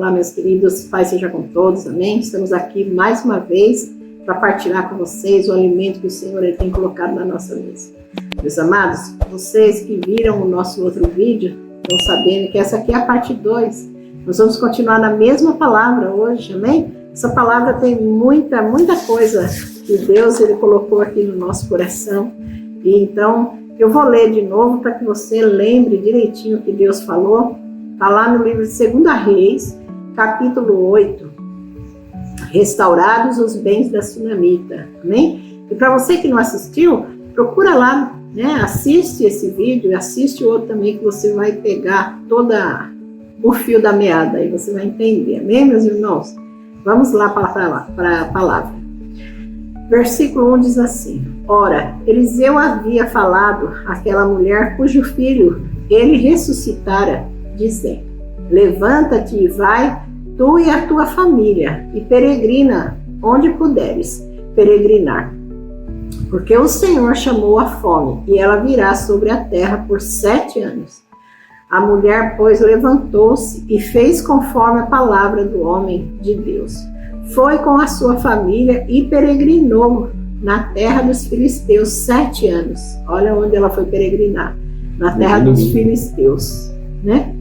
Olá, meus queridos, Pai seja com todos, amém? Estamos aqui mais uma vez para partilhar com vocês o alimento que o Senhor tem colocado na nossa mesa. Meus amados, vocês que viram o nosso outro vídeo, estão sabendo que essa aqui é a parte 2. Nós vamos continuar na mesma palavra hoje, amém? Essa palavra tem muita que Deus ele colocou aqui no nosso coração. E então, eu vou ler de novo para que você lembre direitinho o que Deus falou. Está lá no livro de 2 Reis, capítulo 8. Restaurados os bens da Sunamita. Amém? E para você que não assistiu, procura lá, né? Assiste esse vídeo e assiste o outro também, que você vai pegar toda o fio da meada e você vai entender. Amém, meus irmãos? Vamos lá para a palavra. Versículo 1 diz assim: Ora, Eliseu havia falado àquela mulher cujo filho ele ressuscitara, dizendo: Levanta-te e vai, tu e a tua família, e peregrina onde puderes peregrinar. Porque o Senhor chamou a fome, e ela virá sobre a terra por 7 anos. A mulher, pois, levantou-se e fez conforme a palavra do homem de Deus. Foi com a sua família e peregrinou na terra dos filisteus 7 anos. Olha onde ela foi peregrinar, na terra dos filisteus, né?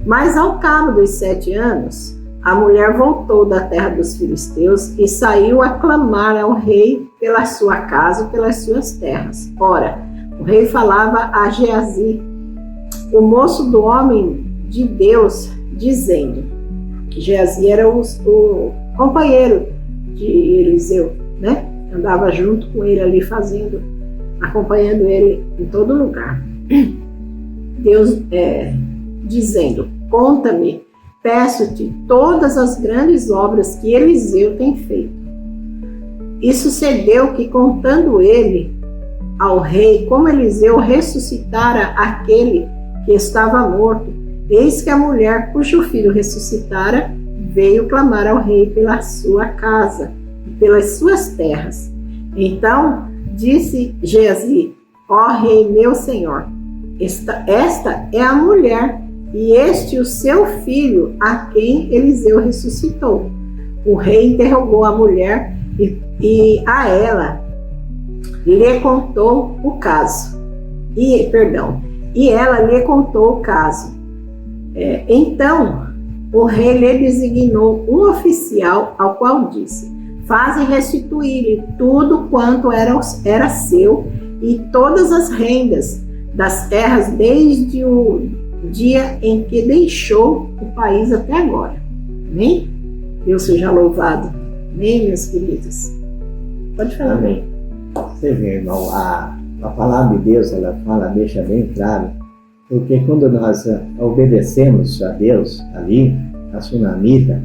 Mas ao cabo dos 7 anos, a mulher voltou da terra dos filisteus e saiu a clamar ao rei pela sua casa e pelas suas terras. Ora, o rei falava a Geazi, o moço do homem de Deus, dizendo, que Geazi era o companheiro de Eliseu, né? Andava junto com ele ali acompanhando ele em todo lugar. Deus dizendo: Conta-me, peço-te, todas as grandes obras que Eliseu tem feito. E sucedeu que, contando ele ao rei como Eliseu ressuscitara aquele que estava morto, eis que a mulher cujo filho ressuscitara veio clamar ao rei pela sua casa e pelas suas terras. Então disse Geazi: Ó rei meu senhor, esta é a mulher e este o seu filho a quem Eliseu ressuscitou. O rei interrogou a mulher e a ela lhe contou o caso. E ela lhe contou o caso. Então o rei lhe designou um oficial, ao qual disse: Faze restituir-lhe tudo quanto era seu e todas as rendas das terras desde o dia em que deixou o país até agora. Amém? Deus seja louvado. Amém, meus queridos? Pode falar. Amém. Você vê, irmão, a palavra de Deus, ela fala, deixa bem claro, porque quando nós obedecemos a Deus ali, a Sunamita,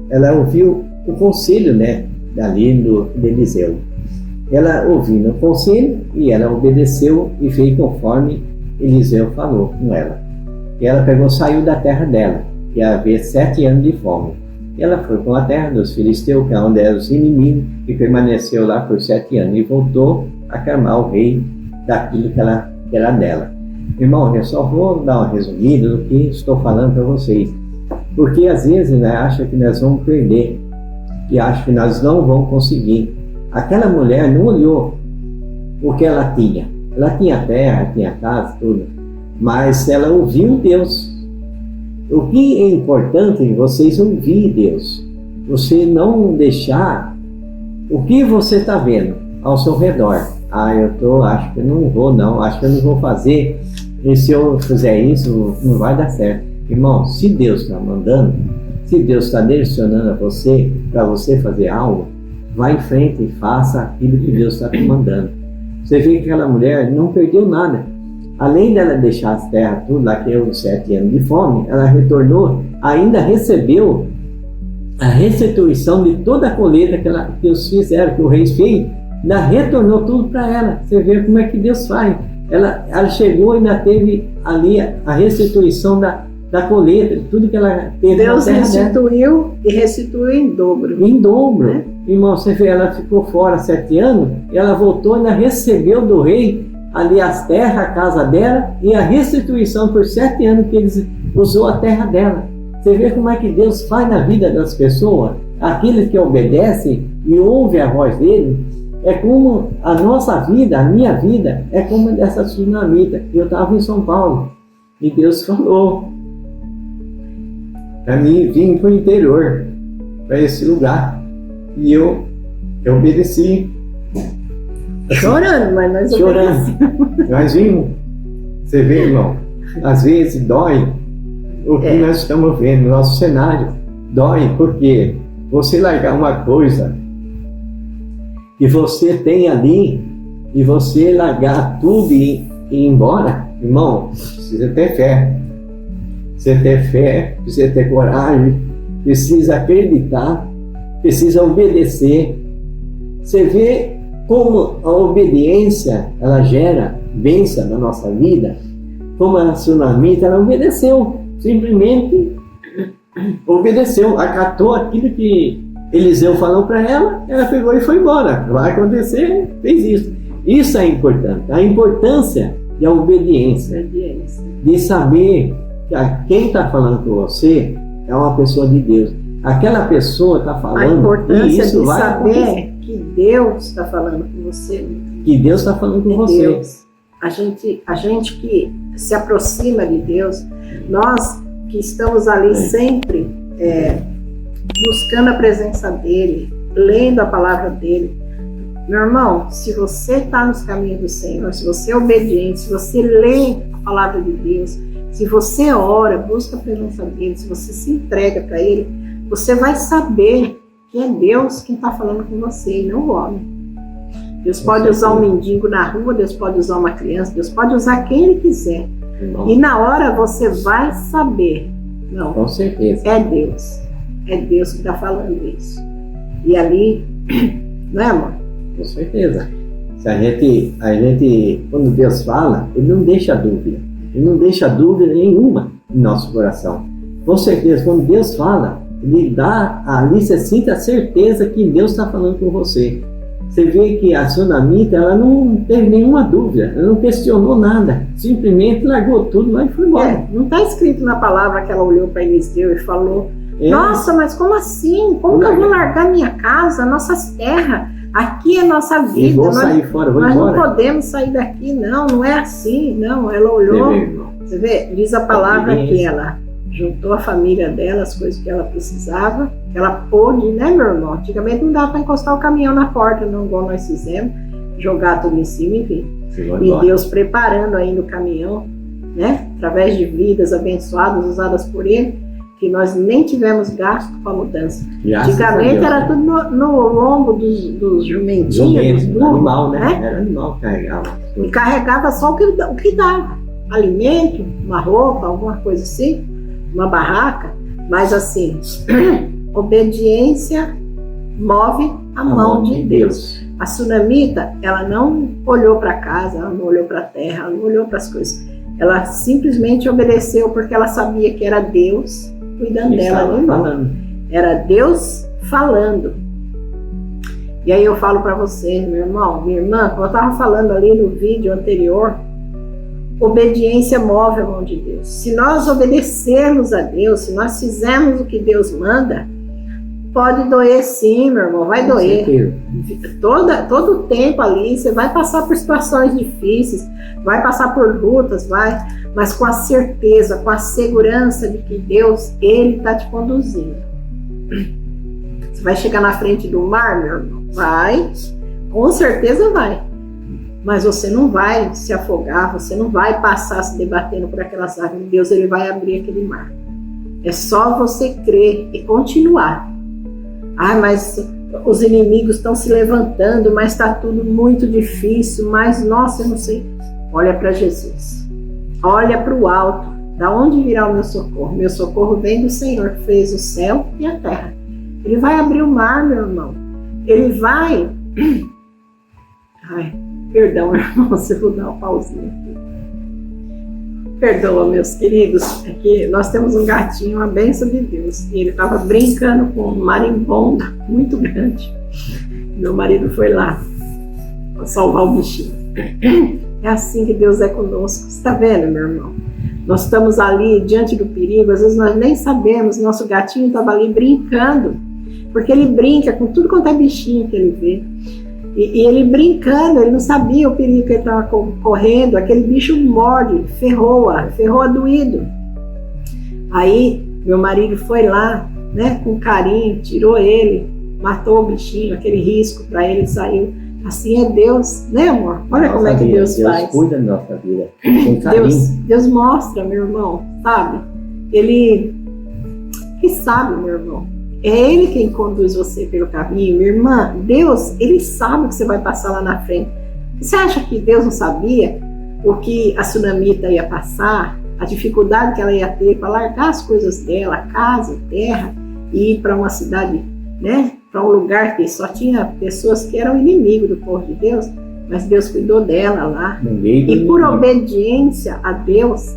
ela ouviu o conselho, né, dali de Eliseu. Ela ouviu o conselho e ela obedeceu e fez conforme Eliseu falou com ela. E ela saiu da terra dela, que ia haver 7 anos de fome. E ela foi com a terra dos filisteus, que é onde eram os inimigos, e permaneceu lá por 7 anos. E voltou a clamar o rei daquilo que era dela. Irmão, eu só vou dar uma resumida do que estou falando para vocês. Porque às vezes, né, acha que nós vamos perder. E acha que nós não vamos conseguir. Aquela mulher não olhou o que ela tinha. Ela tinha terra, tinha casa, tudo. Mas ela ouviu Deus. O que é importante em vocês ouvir Deus. Você não deixar o que você está vendo ao seu redor. Acho que eu não vou não, acho que eu não vou fazer. E se eu fizer isso, não vai dar certo. Irmão, se Deus está mandando, se Deus está direcionando a você, para você fazer algo, vá em frente e faça aquilo que Deus está te mandando. Você vê que aquela mulher não perdeu nada. Além dela deixar as terras, tudo lá que os 7 anos de fome, ela retornou, ainda recebeu a restituição de toda a colheita que eles fizeram, que o rei fez, ainda retornou tudo para ela. Você vê como é que Deus faz. Ela chegou e ainda teve ali a restituição da colheita, tudo que ela teve. Deus restituiu e restituiu em dobro. Em dobro. Né? Irmão, você vê, ela ficou fora 7 anos, e ela voltou e ainda recebeu do rei ali as terras, a casa dela, e a restituição por 7 anos que eles usou a terra dela. Você vê como é que Deus faz na vida das pessoas? Aqueles que obedecem e ouvem a voz dele, é como a nossa vida, a minha vida, é como dessa tsunamita. Eu estava em São Paulo e Deus falou para mim vir para o interior, para esse lugar. E eu obedeci. Chorando, mas nós obedecemos. Nós vimos. Você vê, irmão, às vezes dói o que nós estamos vendo no nosso cenário. Dói porque você largar uma coisa que você tem ali e você largar tudo e ir embora, irmão, precisa ter fé. Precisa ter fé, precisa ter coragem, precisa acreditar, precisa obedecer. Você vê como a obediência, ela gera bênção na nossa vida. Como a tsunamita, ela obedeceu, simplesmente obedeceu, acatou aquilo que Eliseu falou para ela, ela pegou e foi embora. Vai acontecer, fez isso. Isso é importante, a importância da obediência, de saber que quem está falando com você é uma pessoa de Deus. Aquela pessoa está falando, a importância isso de vai saber acontecer. que Deus está falando com você. Que Deus está falando com você. Deus. A gente que se aproxima de Deus, nós que estamos ali sempre buscando a presença dele, lendo a palavra dele. Meu irmão, se você está nos caminhos do Senhor, se você é obediente, se você lê a palavra de Deus, se você ora, busca a presença dele, se você se entrega para ele, você vai saber que é Deus quem está falando com você e não o homem. Deus pode usar um mendigo na rua, Deus pode usar uma criança, Deus pode usar quem ele quiser. E na hora você vai saber. Não, com certeza. É Deus. É Deus que está falando isso. E ali, não é, amor? Com certeza. Se a gente, quando Deus fala, Ele não deixa dúvida. Ele não deixa dúvida nenhuma em nosso coração. Com certeza, quando Deus fala, Ele dá ali, você sinta a certeza que Deus está falando com você. Você vê que a tsunamita, ela não teve nenhuma dúvida, ela não questionou nada, simplesmente largou tudo lá e foi embora. Não está escrito na palavra que ela olhou para Eliseu e falou: nossa, mas como assim? Como que eu vou largar minha casa, nossas terras? Aqui é nossa vida. Vou sair fora, vou nós embora. Não podemos sair daqui, não é assim, não. Ela olhou, você vê, diz a palavra que ela juntou a família dela, as coisas que ela precisava, ela pôde, né, meu irmão? Antigamente não dava para encostar o caminhão na porta, não, igual nós fizemos, jogar tudo em cima e vir. E Deus preparando ainda o caminhão, né, através de vidas abençoadas, usadas por Ele, que nós nem tivemos gasto com a mudança. Antigamente era tudo no lombo dos jumentinhos, dos burros, animal, né? Era animal que carregava. E carregava só o que dava. Alimento, uma roupa, alguma coisa assim, uma barraca. Mas assim, obediência move a mão de Deus. A tsunamita, ela não olhou para casa, ela não olhou para a terra, ela não olhou para as coisas. Ela simplesmente obedeceu porque ela sabia que era Deus cuidando dela. Era Deus falando. E aí eu falo para vocês, meu irmão, minha irmã, como eu estava falando ali no vídeo anterior, obediência move a mão de Deus. Se nós obedecermos a Deus, se nós fizermos o que Deus manda, pode doer sim, meu irmão, vai doer. Todo o tempo ali, você vai passar por situações difíceis, vai passar por lutas, mas com a certeza, com a segurança de que Deus, Ele está te conduzindo. Você vai chegar na frente do mar, meu irmão? Vai, com certeza vai. Mas você não vai se afogar, você não vai passar se debatendo por aquelas águas. Deus, Ele vai abrir aquele mar. É só você crer e continuar. Mas os inimigos estão se levantando, mas está tudo muito difícil, mas nossa, eu não sei. Olha para Jesus. Olha para o alto. Da onde virá o meu socorro? Meu socorro vem do Senhor, que fez o céu e a terra. Ele vai abrir o mar, meu irmão. Ele vai... Perdão, irmão, se eu vou dar uma pausinha aqui. Perdoa, meus queridos, é que nós temos um gatinho, uma bênção de Deus, e ele estava brincando com uma marimbondo muito grande. Meu marido foi lá para salvar o bichinho. É assim que Deus é conosco. Você está vendo, meu irmão? Nós estamos ali diante do perigo, às vezes nós nem sabemos, nosso gatinho estava ali brincando, porque ele brinca com tudo quanto é bichinho que ele vê. E ele brincando, ele não sabia o perigo que ele estava correndo, aquele bicho morde, ferroa doído. Aí meu marido foi lá, né, com carinho, tirou ele, matou o bichinho, aquele risco para ele, saiu. Assim é Deus, né, amor? Olha como é que Deus faz. Deus cuida da nossa vida com carinho. Deus mostra, meu irmão, sabe? Ele sabe, meu irmão. É Ele quem conduz você pelo caminho, minha irmã. Deus, Ele sabe o que você vai passar lá na frente. Você acha que Deus não sabia o que a Sunamita ia passar, a dificuldade que ela ia ter para largar as coisas dela, casa, terra, e ir para uma cidade, né? Para um lugar que só tinha pessoas que eram inimigos do povo de Deus, mas Deus cuidou dela lá. E por obediência a Deus,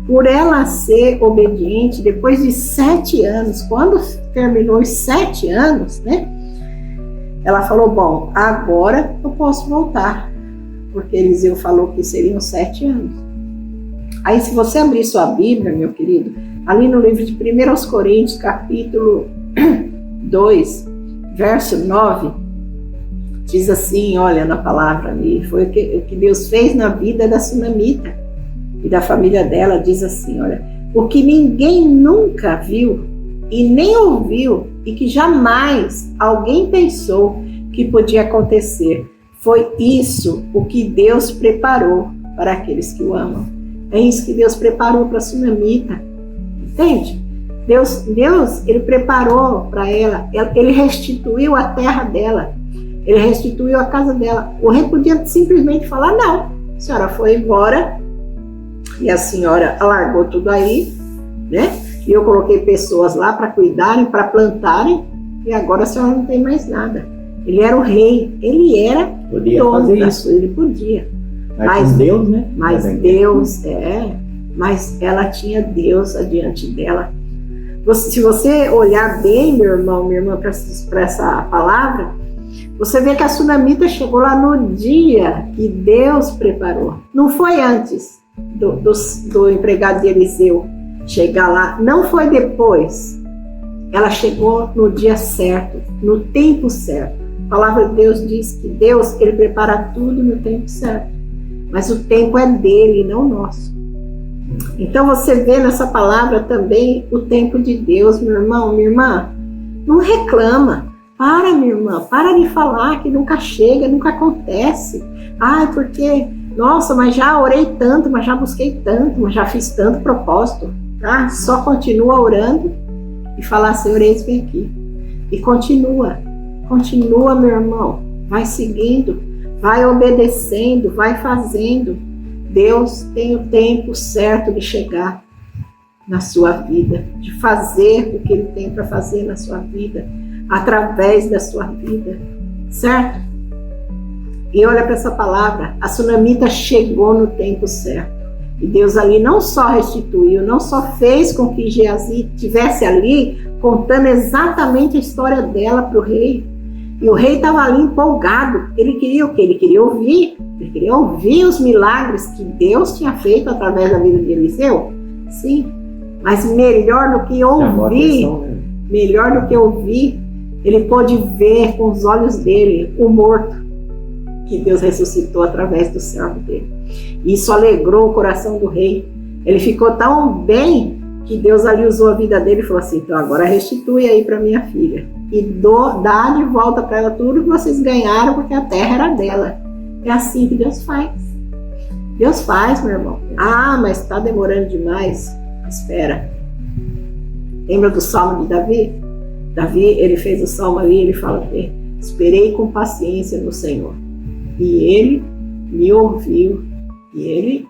por ela ser obediente, depois de 7 anos, quando terminou os 7 anos, né? Ela falou, bom, agora eu posso voltar, porque Eliseu falou que seriam 7 anos. Aí se você abrir sua Bíblia, meu querido, ali no livro de 1 Coríntios, capítulo 2, verso 9, diz assim, olha na palavra ali, foi o que Deus fez na vida da Sunamita e da família dela, diz assim, olha, o que ninguém nunca viu e nem ouviu e que jamais alguém pensou que podia acontecer, foi isso o que Deus preparou para aqueles que o amam. É isso que Deus preparou para a Sunamita, entende? Deus, Ele preparou para ela, Ele restituiu a terra dela, Ele restituiu a casa dela. O rei podia simplesmente falar, não, a senhora foi embora e a senhora largou tudo aí, né? E eu coloquei pessoas lá para cuidarem, para plantarem, e agora a senhora não tem mais nada. Ele era o rei, ele era dono disso, ele podia. Mas Deus, né? Mas Deus, mas ela tinha Deus adiante dela. Se você olhar bem, meu irmão, minha irmã, para essa palavra, você vê que a Sunamita chegou lá no dia que Deus preparou. Não foi antes do empregado de Eliseu chegar lá, não foi depois. Ela chegou no dia certo, no tempo certo. A palavra de Deus diz que Deus, Ele prepara tudo no tempo certo. Mas o tempo é dele, não nosso. Então você vê nessa palavra também o tempo de Deus, meu irmão, minha irmã. Não reclama. Para, minha irmã, para de falar que nunca chega, nunca acontece. Ai, porque, nossa, mas já orei tanto, mas já busquei tanto, mas já fiz tanto propósito. Tá? Só continua orando e falar, Senhor, eis-me aqui. E continua, meu irmão. Vai seguindo, vai obedecendo, vai fazendo. Deus tem o tempo certo de chegar na sua vida, de fazer o que Ele tem para fazer na sua vida, através da sua vida, certo? E olha para essa palavra, a Sunamita chegou no tempo certo. E Deus ali não só restituiu, não só fez com que Geazi estivesse ali contando exatamente a história dela para o rei. E o rei estava ali empolgado. Ele queria o quê? Ele queria ouvir os milagres que Deus tinha feito através da vida de Eliseu. Sim, mas melhor do que ouvir, ele pôde ver com os olhos dele o morto que Deus ressuscitou através do servo dele. Isso alegrou o coração do rei. Ele ficou tão bem que Deus ali usou a vida dele e falou assim, então agora restitui aí para minha filha e dá de volta para ela tudo que vocês ganharam, porque a terra era dela. É assim que Deus faz. Deus faz, meu irmão. Ah, mas está demorando demais. Espera. Lembra do Salmo de Davi? Davi, ele fez o Salmo ali, ele fala que esperei com paciência no Senhor. E Ele me ouviu. E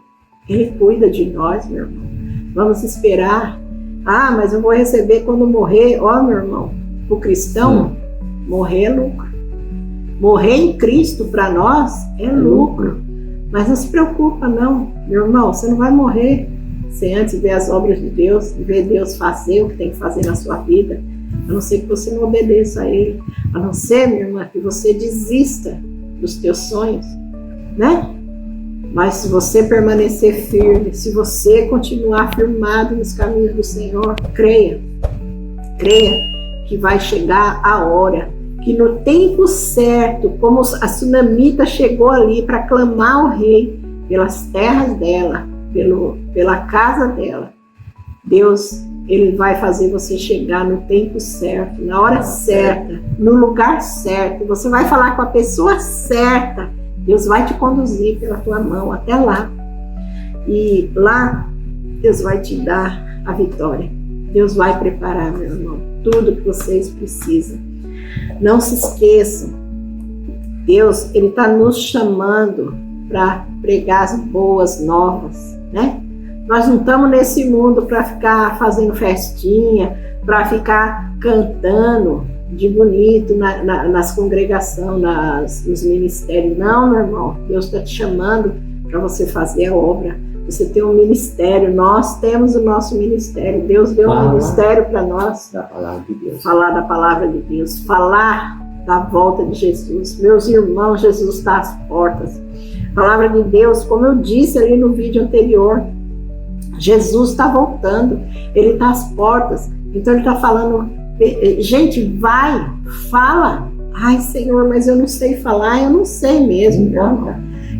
Ele cuida de nós, meu irmão. Vamos esperar. Ah, mas eu vou receber quando morrer. Ó, meu irmão, o cristão, morrer é lucro. Morrer em Cristo para nós é lucro. Mas não se preocupa não, meu irmão, você não vai morrer sem antes ver as obras de Deus, ver Deus fazer o que tem que fazer na sua vida, a não ser que você não obedeça a Ele, a não ser, minha irmã, que você desista dos teus sonhos, né? Mas se você permanecer firme, se você continuar firmado nos caminhos do Senhor, creia que vai chegar a hora, que no tempo certo, como a sunamita chegou ali para clamar ao rei pelas terras dela, pela casa dela, Deus, Ele vai fazer você chegar no tempo certo, na hora certa, no lugar certo. Você vai falar com a pessoa certa. Deus vai te conduzir pela tua mão até lá. E lá, Deus vai te dar a vitória. Deus vai preparar, meu irmão, tudo que vocês precisam. Não se esqueçam, Deus, Ele está nos chamando para pregar as boas novas, né? Nós não estamos nesse mundo para ficar fazendo festinha, para ficar cantando de bonito nas congregações, nos ministérios. Não, meu irmão, Deus está te chamando para você fazer a obra. Você tem um ministério, nós temos o nosso ministério. Deus deu um ministério para nós. Da palavra de Deus. Falar da palavra de Deus, falar da volta de Jesus. Meus irmãos, Jesus está às portas. A palavra de Deus, como eu disse ali no vídeo anterior, Jesus está voltando, Ele está às portas. Então Ele está falando, gente, vai, fala. Ai, Senhor, mas eu não sei falar. Eu não sei mesmo,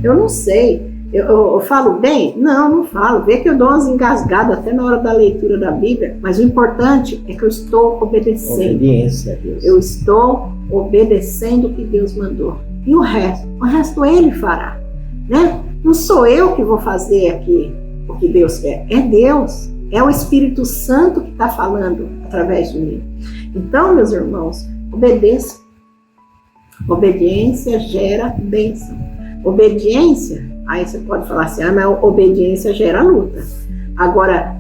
eu não sei. Eu falo bem? Não falo. Vê que eu dou umas engasgadas até na hora da leitura da Bíblia, mas o importante é que eu estou obedecendo. Obediência a Deus. Eu estou obedecendo o que Deus mandou. E o resto Ele fará, né? Não sou eu que vou fazer aqui o que Deus quer, é Deus, é o Espírito Santo que está falando através de mim. Então, meus irmãos, obedeçam. Obediência gera bênção. Obediência, aí você pode falar assim, mas obediência gera luta. Agora,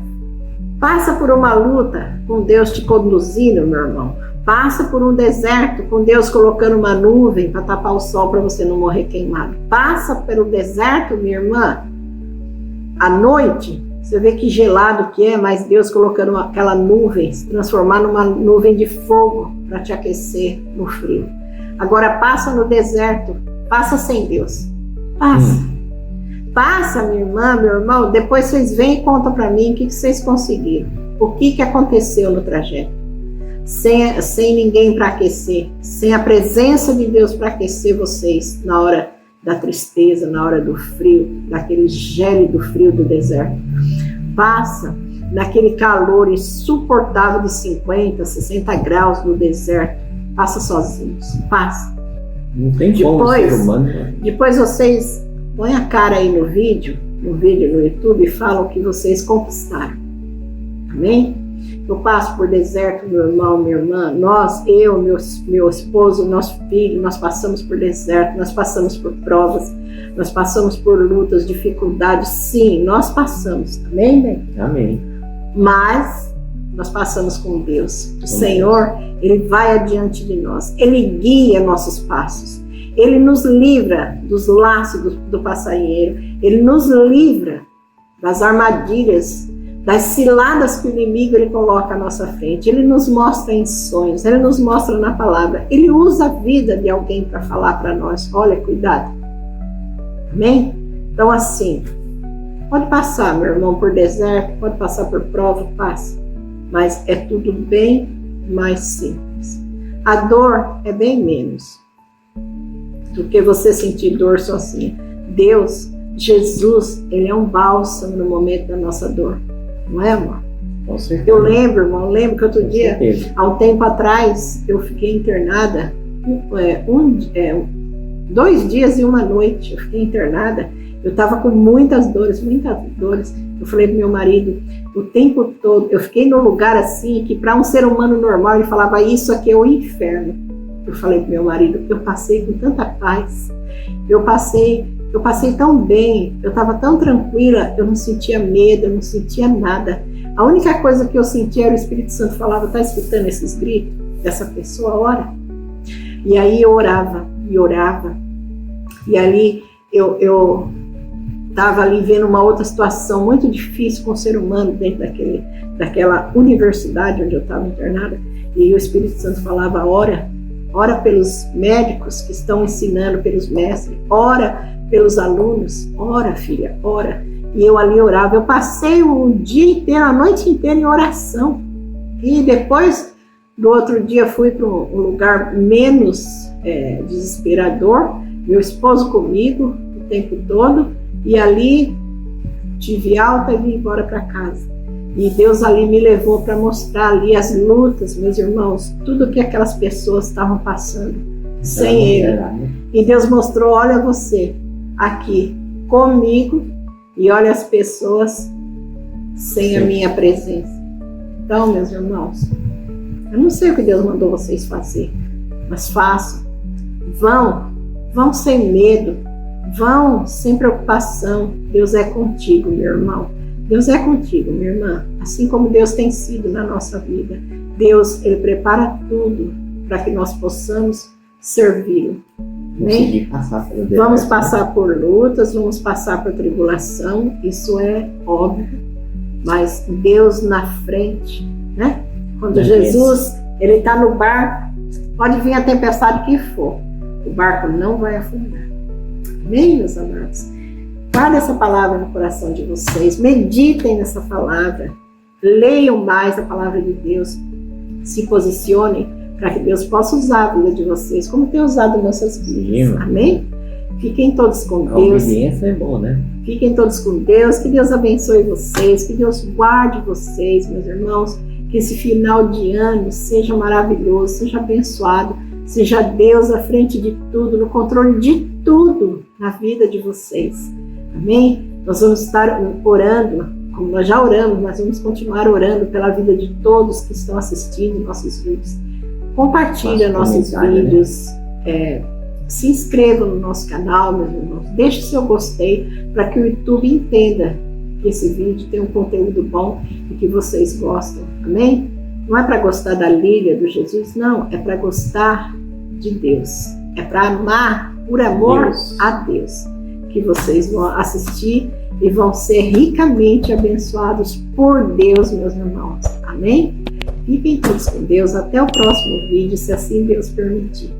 passa por uma luta com Deus te conduzindo, meu irmão. Passa por um deserto com Deus colocando uma nuvem para tapar o sol para você não morrer queimado. Passa pelo deserto, minha irmã, à noite, você vê que gelado que é, mas Deus colocando aquela nuvem, se transformar numa nuvem de fogo para te aquecer no frio. Agora passa no deserto, passa sem Deus. Passa. Passa, minha irmã, meu irmão, depois vocês vêm e contam para mim o que vocês conseguiram. O que aconteceu no trajeto. Sem ninguém para aquecer, sem a presença de Deus para aquecer vocês na hora da tristeza, na hora do frio, daquele gélido frio do deserto. Passa naquele calor insuportável de 50, 60 graus no deserto. Passa sozinhos. Passa. Não tem como ser humano. Né? Depois vocês põem a cara aí no vídeo no YouTube e falam o que vocês conquistaram. Amém? Eu passo por deserto, meu irmão, minha irmã, nós, eu, meu esposo, nosso filho, nós passamos por deserto, nós passamos por provas, nós passamos por lutas, dificuldades, sim, nós passamos, amém, bem? Amém. Mas nós passamos com Deus. O Senhor, Ele vai adiante de nós, Ele guia nossos passos, Ele nos livra dos laços do passarinheiro, Ele nos livra das armadilhas, das ciladas que o inimigo ele coloca à nossa frente. Ele nos mostra em sonhos, Ele nos mostra na palavra, Ele usa a vida de alguém para falar para nós, olha, cuidado. Amém? Então assim, pode passar, meu irmão, por deserto, pode passar por prova, passa, mas é tudo bem mais simples. A dor é bem menos do que você sentir dor sozinha. Deus, Jesus, Ele é um bálsamo no momento da nossa dor. Não é, amor? Com certeza. Eu lembro, irmão, que outro dia, certeza. há um tempo atrás, eu fiquei internada, 2 dias e 1 noite, eu fiquei internada, eu estava com muitas dores, eu falei pro meu marido, o tempo todo, eu fiquei num lugar assim, que para um ser humano normal, ele falava, isso aqui é o inferno. Eu falei pro meu marido, eu passei com tanta paz, eu passei tão bem, eu estava tão tranquila, eu não sentia medo, eu não sentia nada. A única coisa que eu sentia era o Espírito Santo falava, tá escutando esses gritos dessa pessoa? Ora. E aí eu orava, e ali eu estava ali vendo uma outra situação muito difícil com o ser humano dentro daquela universidade onde eu estava internada, e o Espírito Santo falava, ora pelos médicos que estão ensinando, pelos mestres, ora pelos alunos. Ora, filha, ora. E eu ali orava. Eu passei o dia inteiro, a noite inteira em oração. E depois, do outro dia, fui para um lugar menos desesperador. Meu esposo comigo o tempo todo. E ali tive alta e vim embora para casa. E Deus ali me levou para mostrar ali as lutas, meus irmãos, tudo que aquelas pessoas estavam passando sem Ele. E Deus mostrou, olha você aqui comigo e olha as pessoas sem a minha presença. Então, meus irmãos, eu não sei o que Deus mandou vocês fazer, mas façam. Vão sem medo, vão sem preocupação. Deus é contigo, meu irmão. Deus é contigo, minha irmã, assim como Deus tem sido na nossa vida. Deus, Ele prepara tudo para que nós possamos servi-lo. Vamos passar por lutas, vamos passar por tribulação, isso é óbvio, mas Deus na frente, né? Quando Jesus, Ele está no barco, pode vir a tempestade que for, o barco não vai afundar. Amém, meus amados? Guarda essa palavra no coração de vocês, meditem nessa palavra, leiam mais a palavra de Deus, se posicionem para que Deus possa usar a vida de vocês, como tem usado nossas vidas. Amém? Fiquem todos com Deus. A obediência é bom, né? Fiquem todos com Deus, que Deus abençoe vocês, que Deus guarde vocês, meus irmãos, que esse final de ano seja maravilhoso, seja abençoado, seja Deus à frente de tudo, no controle de tudo na vida de vocês. Amém? Nós vamos estar orando, como nós já oramos, mas vamos continuar orando pela vida de todos que estão assistindo nossos vídeos. Compartilhe nossos vídeos, se inscreva no nosso canal, meus irmãos, deixe seu gostei para que o YouTube entenda que esse vídeo tem um conteúdo bom e que vocês gostam. Amém? Não é para gostar da Lília, do Jesus, não, é para gostar de Deus, é para amar por amor a Deus, que vocês vão assistir e vão ser ricamente abençoados por Deus, meus irmãos. Amém? Fiquem todos com Deus. Até o próximo vídeo, se assim Deus permitir.